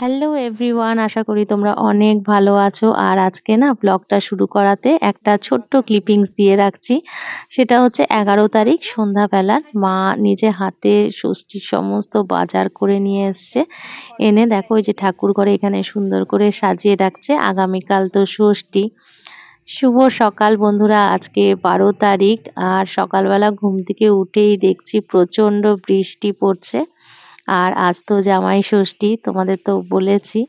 Hello everyone, আশা করি তোমরা অনেক ভালো আছো। আর আজকে না ব্লগটা শুরু করাতে একটা ছোট্ট ক্লিপিংস দিয়ে রাখছি। সেটা হচ্ছে ১১ তারিখ সন্ধ্যাবেলার মা নিজে হাতে ষষ্ঠীর সমস্ত বাজার করে নিয়ে এসছে। এনে দেখো ওই যে ঠাকুরঘরে এখানে সুন্দর করে সাজিয়ে রাখছে। আগামীকাল তো ষষ্ঠী। শুভ সকাল বন্ধুরা, আজকে ১২ তারিখ। আর সকালবেলা ঘুম থেকে উঠেই দেখছি প্রচণ্ড বৃষ্টি পড়ছে। আর আজ তো জামাই ষষ্ঠী, তোমাদের তো বলেছি।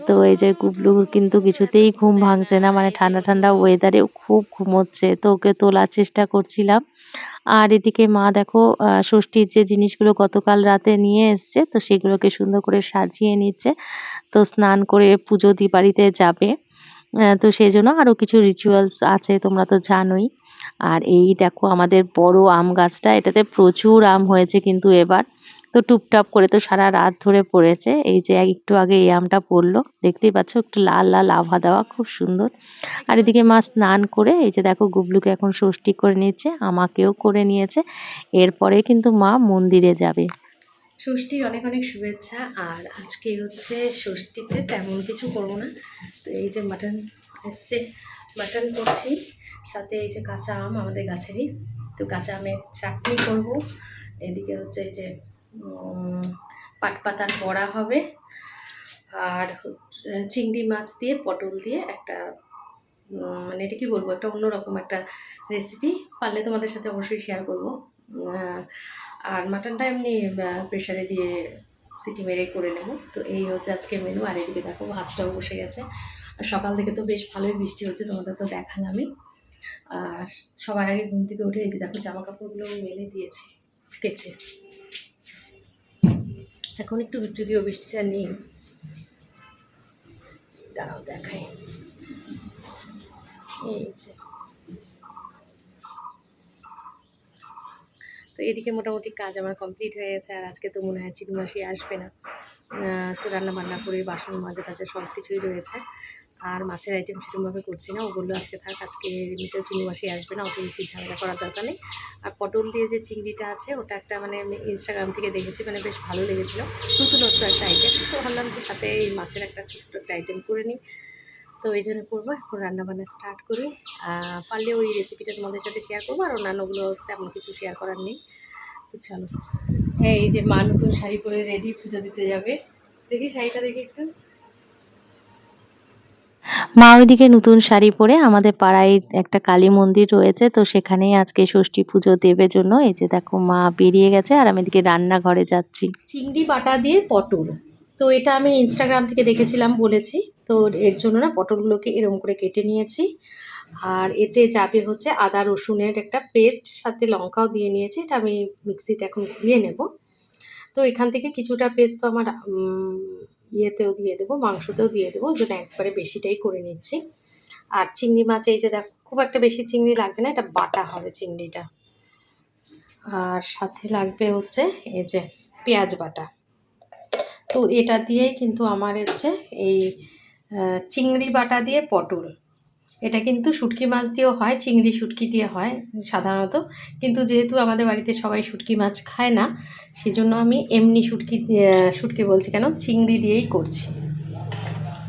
তো এই যে গুবলুর কিন্তু কিছুতেই ঘুম ভাঙছে না, মানে ঠান্ডা ঠান্ডা ওয়েদারেও খুব ঘুমোচ্ছে, তো ওকে তোলার চেষ্টা করছিলাম। আর এদিকে মা দেখো ষষ্ঠীর যে জিনিসগুলো গতকাল রাতে নিয়ে এসছে, তো সেগুলোকে সুন্দর করে সাজিয়ে নিচ্ছে। তো স্নান করে পুজো বাড়িতে যাবে। তো সেজন্য আরো কিছু রিচুয়ালস আছে, তোমরা তো জানোই। আর এই দেখো আমাদের বড় আম গাছটা, এটাতে প্রচুর আম হয়েছে কিন্তু এবার। তো টুপটাপ করে তো সারা রাত ধরে পড়েছে। এই যে একটু আগে এই আমটা পড়লো, দেখতেই পাচ্ছ একটু লাল লাল আভা দেওয়া, খুব সুন্দর। আর এদিকে মা স্নান করে এই যে দেখো গুবলুকে এখন ষষ্ঠী করে নিচ্ছে, আমাকেও করে নিয়েছে। এরপরে কিন্তু মা মন্দিরে যাবে। ষষ্ঠীর অনেক অনেক শুভেচ্ছা। আর আজকে হচ্ছে ষষ্ঠীতে তেমন কিছু করবো না। তো এই যে মাটন এসছে, মাটন করছি, সাথে এই যে কাঁচা আম আমাদের গাছেরই, তো কাঁচা আমের চাটনি করব। এদিকে হচ্ছে এই যে পাটপাতার বড়া হবে, আর চিংড়ি মাছ দিয়ে পটল দিয়ে একটা মানে এটা কি বলবো, একটা অন্যরকম একটা রেসিপি, পারলে তোমাদের সাথে অবশ্যই শেয়ার করবো। আর মাটনটা এমনি প্রেশারে দিয়ে সিটি মেরে করে নেব। তো এই হচ্ছে আজকে মেনু। আর এদিকে দেখো ভাতটাও বসে গেছে। আর সকাল থেকে তো বেশ ভালোই বৃষ্টি হচ্ছে, তোমাদের তো দেখালামই। আর সবার আগে ঘুম থেকে উঠে এই যে দেখো জামা কাপড়গুলো মেলে দিয়েছি কেচে। এখন একটু যদিও বৃষ্টিটা নেই, দাঁড়াও দেখাই। এই যে তো এদিকে মোটামুটি কাজ আমার কমপ্লিট হয়ে গেছে। আর আজকে তো মনে হয় চিকু মাসি আসবে না। তো রান্না বান্না করে বাসন মাজা টাজা সব কিছুই রয়েছে। আর মাছের আইটেম সেরকমভাবে করছি না, ও বললো আজকে থাক, আজকে এমনিতেও চিংড়ি মাসি আসবে না, অত বেশি ঝামেলা করার দরকার নেই। আর পটল দিয়ে যে চিংড়িটা আছে ওটা একটা মানে আমি ইনস্টাগ্রাম থেকে দেখেছি, মানে বেশ ভালো লেগেছিলো, নতুনত্ব একটা আইটেম। তো ভাবলাম যে সাথে এই মাছের একটা ছোট্ট একটা আইটেম করে নিই। তো এই জন্য করবো, এখন রান্নাবান্না স্টার্ট করি। পারলে ওই রেসিপিটা তোমাদের সাথে শেয়ার করবো, আর অন্যান্যগুলো তেমন কিছু শেয়ার করার নেই। তো চলো, এই যে মা নতুন শাড়ি পরে রেডি, পুজো দিতে যাবে। দেখি শাড়িটা দেখি একটু। মা ওইদিকে নতুন শাড়ি পরে আমাদের পাড়ায় একটা কালী মন্দির রয়েছে, তো সেখানেই আজকে ষষ্ঠী পুজো দেবে জন্য এই যে দেখো মা বেরিয়ে গেছে, আর আমি এদিকে রান্নাঘরে যাচ্ছি। চিংড়ি বাটা দিয়ে পটল, তো এটা আমি ইনস্টাগ্রাম থেকে দেখেছিলাম বলেছি। তো এর জন্য না পটলগুলোকে এরম করে কেটে নিয়েছি। আর এতে যাবে হচ্ছে আদা রসুনের একটা পেস্ট, সাথে লঙ্কাও দিয়ে নিয়েছি, এটা আমি মিক্সিতে এখন ঘুরিয়ে নেব। তো এখান থেকে কিছুটা পেস্ট তো আমার ইয়েতেও দিয়ে দেবো, মাংসতেও দিয়ে দেবো, ওই জন্য একবারে বেশিটাই করে নিচ্ছি। আর চিংড়ি মাছ এই যে দেখ, খুব একটা বেশি চিংড়ি লাগবে না, এটা বাটা হবে চিংড়িটা। আর সাথে লাগবে হচ্ছে এই যে পেঁয়াজ বাটা। তো এটা দিয়েই কিন্তু আমার হচ্ছে এই চিংড়ি বাটা দিয়ে পটল, এটা কিন্তু শুটকি মাছ দিয়েও হয়, চিংড়ি শুটকি দিয়ে হয় সাধারণত, কিন্তু যেহেতু আমাদের বাড়িতে সবাই শুটকি মাছ খায় না, সেজন্য আমি এমনি শুটকি বলছি কেন, চিংড়ি দিয়েই করছি।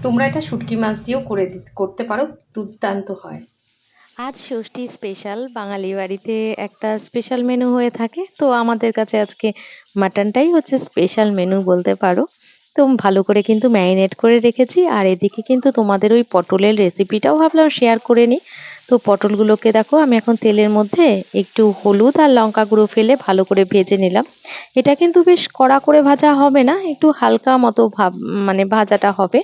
তোমরা এটা শুটকি মাছ দিয়েও করতে পারো, দুর্দান্ত হয়। আজ ষষ্ঠী স্পেশাল, বাঙালি বাড়িতে একটা স্পেশাল মেনু হয়ে থাকে, তো আমাদের কাছে আজকে মাটনটাই হচ্ছে স্পেশাল মেনু বলতে পারো। তো ভালো করে কিন্তু ম্যারিনেট করে রেখেছি। আর এদিকে কিন্তু তোমাদের ওই পটলের রেসিপিটাও ভাবলাম শেয়ার করে নিই। তো পটলগুলোকে দেখো আমি এখন তেলের মধ্যে একটু হলুদ আর লঙ্কা গুঁড়ো ফেলে ভালো করে ভেজে নিলাম। এটা কিন্তু বেশ কড়া করে ভাজা হবে না, একটু হালকা মতো মানে ভাজাটা হবে।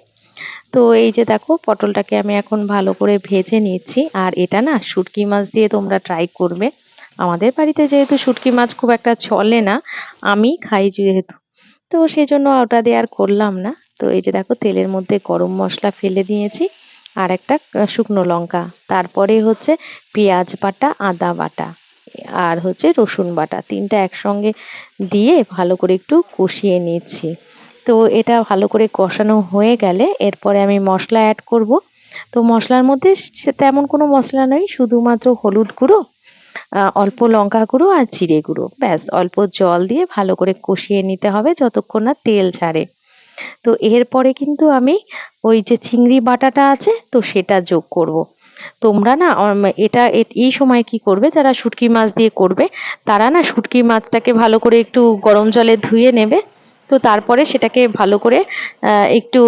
তো এই যে দেখো পটলটাকে আমি এখন ভালো করে ভেজে নিচ্ছি। আর এটা না শুটকি মাছ দিয়ে তোমরা ট্রাই করবে। আমাদের বাড়িতে যেহেতু শুটকি মাছ খুব একটা চলে না, আমি খাই যেহেতু, তো সেজন্য ওটা দিয়ে আর করলাম না। তো এই যে দেখো তেলের মধ্যে গরম মশলা ফেলে দিয়েছি, আর একটা শুকনো লঙ্কা, তারপরে হচ্ছে পেঁয়াজ বাটা, আদা বাটা, আর হচ্ছে রসুন বাটা, তিনটা একসঙ্গে দিয়ে ভালো করে একটু কষিয়ে নিচ্ছি। তো এটা ভালো করে কষানো হয়ে গেলে এরপরে আমি মশলা অ্যাড করব। তো মশলার মধ্যে তেমন কোনো মশলা নেই, শুধুমাত্র হলুদ গুঁড়ো, অল্প লঙ্কা গুঁড়ো আর জিরে গুঁড়ো, ব্যাস। অল্প জল দিয়ে ভালো করে কষিয়ে নিতে হবে যতক্ষণ না তেল ছাড়ে। তো এরপরে কিন্তু আমি ওই যে চিংড়ি বাটাটা আছে তো সেটা যোগ করব। তোমরা না এই সময় কি করবে, যারা শুটকি মাছ দিয়ে করবে তারা না শুটকি মাছটাকে ভালো করে একটু গরম জলে ধুয়ে নেবে। তো তারপরে সেটাকে ভালো করে একটু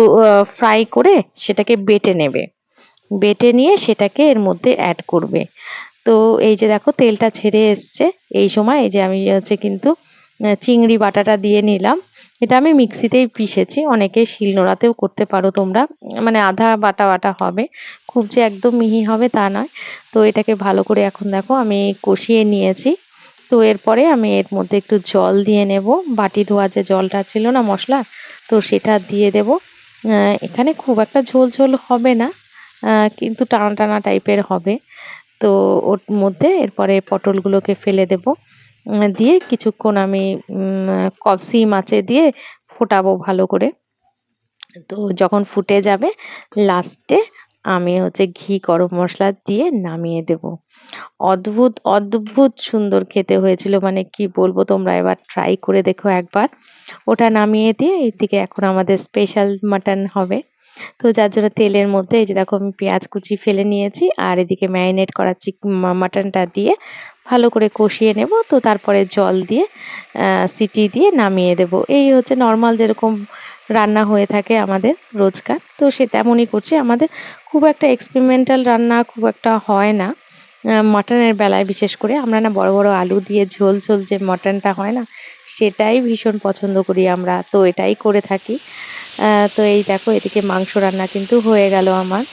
ফ্রাই করে সেটাকে বেটে নেবে। বেটে নিয়ে সেটাকে এর মধ্যে অ্যাড করবে। তো এই যে দেখো তেলটা ছেড়ে এসছে, এই সময় এই যে আমি হচ্ছে কিন্তু চিংড়ি বাটাটা দিয়ে নিলাম। এটা আমি মিক্সিতেই পিষেছি, অনেকে শিলনোড়াতেও করতে পারো তোমরা, মানে আধা বাটা বাটা হবে, খুব যে একদম মিহি হবে তা নয়। তো এটাকে ভালো করে এখন দেখো আমি কষিয়ে নিয়েছি। তো এরপরে আমি এর মধ্যে একটু জল দিয়ে নেব, বাটি ধোয়া যে জলটা ছিল না মশলা, তো সেটা দিয়ে দেব। এখানে খুব একটা ঝোল ঝোল হবে না, কিন্তু টানা টানা টাইপের হবে। তো ওর মধ্যে এরপরে পটলগুলোকে ফেলে দেব। দিয়ে কিছুক্ষণ আমি সিম আঁচে দিয়ে ফোটাবো ভালো করে। তো যখন ফুটে যাবে লাস্টে আমি হচ্ছে ঘি গরম মসলা দিয়ে নামিয়ে দেব। অদ্ভুত, অদ্ভুত সুন্দর খেতে হয়েছিল, মানে কি বলবো, তোমরা এবার ট্রাই করে দেখো একবার। ওটা নামিয়ে দিয়ে এদিকে এখন আমাদের স্পেশাল মাটন হবে। তো যার জন্য তেলের মধ্যে এই যে দেখো আমি পেঁয়াজ কুচি ফেলে নিয়েছি আর এদিকে ম্যারিনেট করা মাটনটা দিয়ে ভালো করে কষিয়ে নেব। তো তারপরে জল দিয়ে সিটি দিয়ে নামিয়ে দেব। এই হচ্ছে নর্মাল যেরকম রান্না হয়ে থাকে আমাদের রোজকার, তো সে তেমনই করছি। আমাদের খুব একটা এক্সপেরিমেন্টাল রান্না খুব একটা হয় না মাটনের বেলায়। বিশেষ করে আমরা না বড় বড় আলু দিয়ে ঝোল ঝোল যে মাটনটা হয় না, সেটাই ভীষণ পছন্দ করি আমরা, তো এটাই করে থাকি। তো এই দেখো এদিকে মাংস রান্না কিন্তু হয়ে গেল আমার।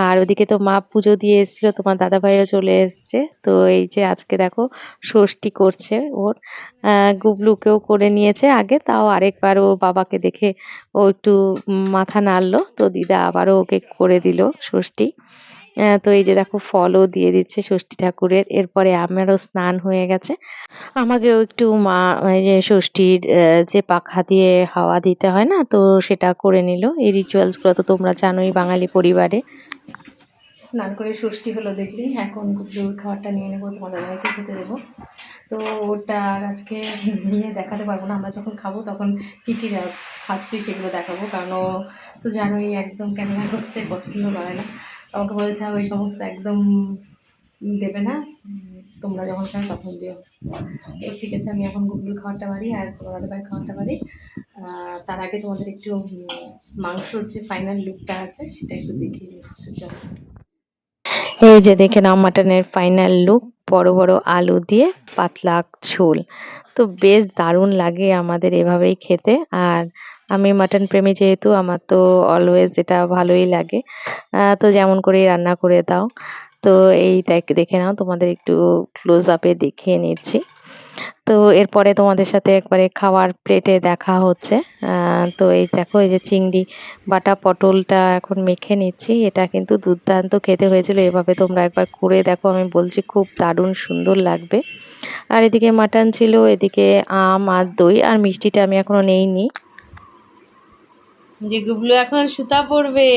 আর ওদিকে তো মা পুজো দিয়ে এসেছিল, তোমার দাদাভাইও চলে এসছে। তো এই যে আজকে দেখো ষষ্ঠী করছে ওর। গুবলুকেও করে নিয়েছে আগে, তাও আরেকবার ওর বাবাকে দেখে ও একটু মাথা নাড়লো, তো দিদা আবারও ওকে করে দিল ষষ্ঠী। তো এই যে দেখো ফলও দিয়ে দিচ্ছে ষষ্ঠী ঠাকুরের। এরপরে আমারও স্নান হয়ে গেছে, আমাকেও একটু মা এই যে ষষ্ঠীর যে পাখা দিয়ে হাওয়া দিতে হয় না, তো সেটা করে নিল। এই রিচুয়ালস গুলো তো তোমরা জানোই বাঙালি পরিবারে। স্নান করে ষষ্ঠী হলো দেখলি, এখন গুবলুর খাবারটা নিয়ে নেবো, তোমার দাদাভাইকে খেতে দেবো। তো ওটা আর আজকে নিয়ে দেখাতে পারবো না, আমরা যখন খাবো তখন কী কী খাচ্ছি সেগুলো দেখাবো, কারণ ও তো জানোই একদম ক্যামেরা করতে পছন্দ করে না। আমাকে বলেছে ওই সমস্ত একদম দেবে না, তোমরা যখন খাও তখন দিও। এই ঠিক আছে, আমি এখন গুগল খাবারটা বাড়ি আর তোমার দাদাভাইয়ের খাবারটা বাড়ি। তার আগে তোমাদের একটু মাংসর যে ফাইনাল লুকটা আছে সেটা একটু দেখিয়ে দিই। চলো। এই যে দেখে নাও মাটনের ফাইনাল লুক, বড় বড় আলু দিয়ে পাতলা ঝোল। তো বেশ দারুণ লাগে আমাদের এভাবেই খেতে। আর আমি মাটন প্রেমী যেহেতু, আমার তো অলওয়েজ এটা ভালোই লাগে। তো যেমন করেই রান্না করে দাও। তো এই দেখে নাও, তোমাদের একটু ক্লোজ আপে দেখিয়ে নিচ্ছি। তো এরপরে তোমাদের সাথে একবারে খাওয়ার প্লেটে দেখা হচ্ছে। তো এই দেখো এই যে চিংড়ি বাটা পটলটা এখন মেখে নিচ্ছি। এটা কিন্তু দুর্দান্ত খেতে হয়েছিল, এভাবে তোমরা একবার করে দেখো, আমি বলছি খুব দারুণ সুন্দর লাগবে। আর এদিকে মাটন ছিল, এদিকে আম আর দই আর মিষ্টিটা আমি এখনো নেইনি। যে গুবলু এখন সুতা পড়বে।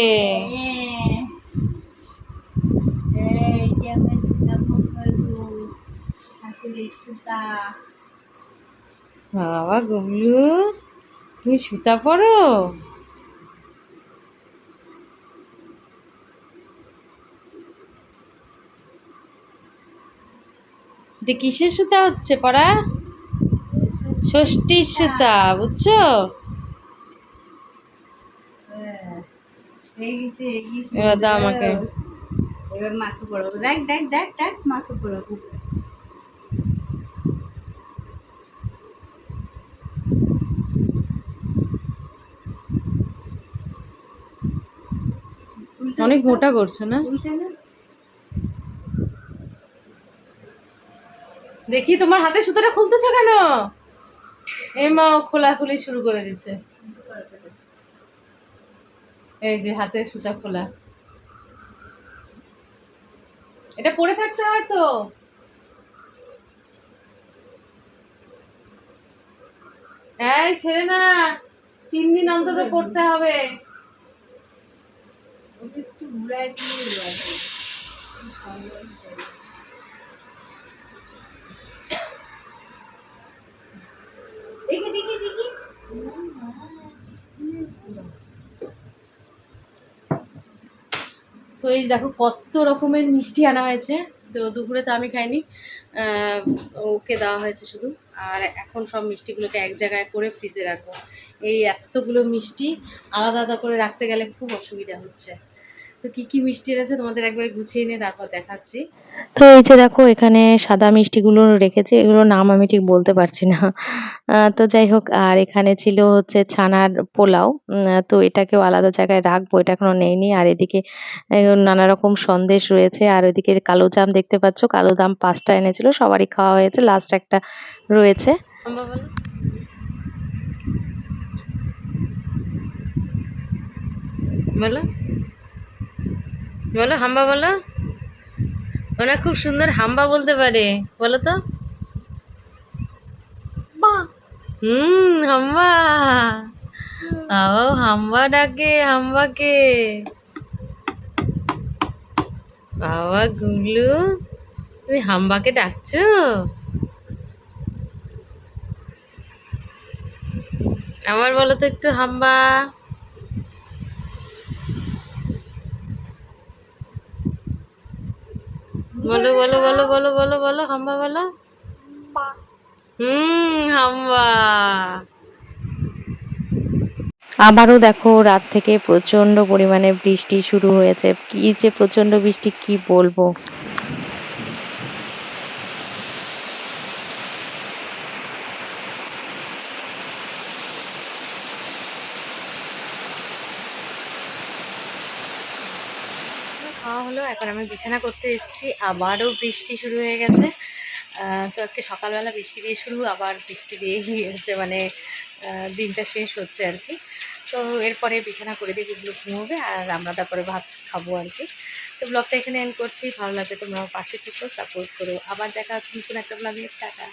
বাবা গুবলু, তুমি সুতা পড়ো? এটা কিসের সুতা হচ্ছে পড়া? ষষ্ঠীর সুতা, বুঝছো? এবার দাও আমাকে। এবার মাকে পড়াবো, দেখ দেখ দেখ দেখ মাকে পড়াবো। অনেক মোটা করছো না? দেখি তোমার হাতে সুতোটা খুলতেছো কেন? এই মা খোলাখুলি শুরু করে দিচ্ছে। এই যে হাতের সুতা খোলা। এটা পরে থাকতে হয় তো। এই ছেড়ে না, 3 দিন অন্তত পড়তে হবে। একটু ঘুরাই দিয়ে দেখি দেখি দেখি তো এই দেখো কত রকমের মিষ্টি আনা হয়েছে। তো দুপুরে তো আমি খাইনি, আহ, ওকে দেওয়া হয়েছে শুধু। আর এখন সব মিষ্টিগুলোকে এক জায়গায় করে ফ্রিজে রাখবো। এই এতগুলো মিষ্টি আলাদা আলাদা করে রাখতে গেলে খুব অসুবিধা হচ্ছে। তো কি কি মিষ্টি আছে তোমাদের একবার গুছিয়ে নিয়ে তারপর দেখাচ্ছি। তো এই যে দেখো এখানে সাদা মিষ্টিগুলো রেখেছি, এগুলোর নাম আমি ঠিক বলতে পারছি না। তো যাই হোক, আর এখানে ছিল হচ্ছে ছানার পোলাও। তো এটাকেও আলাদা জায়গায় রাখবো, এটা এখনো নেইনি। আর এদিকে নানা রকম সন্দেশ রয়েছে। আর ওইদিকে কালোজাম দেখতে পাচ্ছ, কালোজাম ৫ টা এনেছিল, সবারই খাওয়া হয়েছে, লাস্ট একটা রয়েছে। হাম্বা বলো, বলো, বলো হাম্বা বলো। ওরা খুব সুন্দর হাম্বা বলতে পারে, বলো তো। হাম্বা। বাবাও হাম্বা ডাকে হাম্বাকে। বাবা গুবলু, তুমি হাম্বাকে ডাকছো? আবার বলো তো একটু হাম্বা। বলো বলো বলো বলো বলো বলো হাম্বা বলো। হাম্বা। আবারও দেখো রাত থেকে প্রচন্ড পরিমাণে বৃষ্টি শুরু হয়েছে। কি যে প্রচন্ড বৃষ্টি, কি বলবো। খাওয়া হলো, এখন আমি বিছানা করতে এসেছি, আবারও বৃষ্টি শুরু হয়ে গেছে। তো আজকে সকালবেলা বৃষ্টি দিয়ে শুরু, আবার বৃষ্টি দিয়েই হচ্ছে, মানে দিনটা শেষ হচ্ছে আর কি। তো এরপরে বিছানা করে দিয়ে গুগলো ঘুমোবে, আর আমরা তারপরে ভাত খাবো আর কি। তো ব্লগটা এখানে এন্ড করছি। ভালো লাগবে তোমরা পাশে থেকো, সাপোর্ট করো। আবার দেখা হচ্ছে নতুন একটা ব্লগে। টাটা।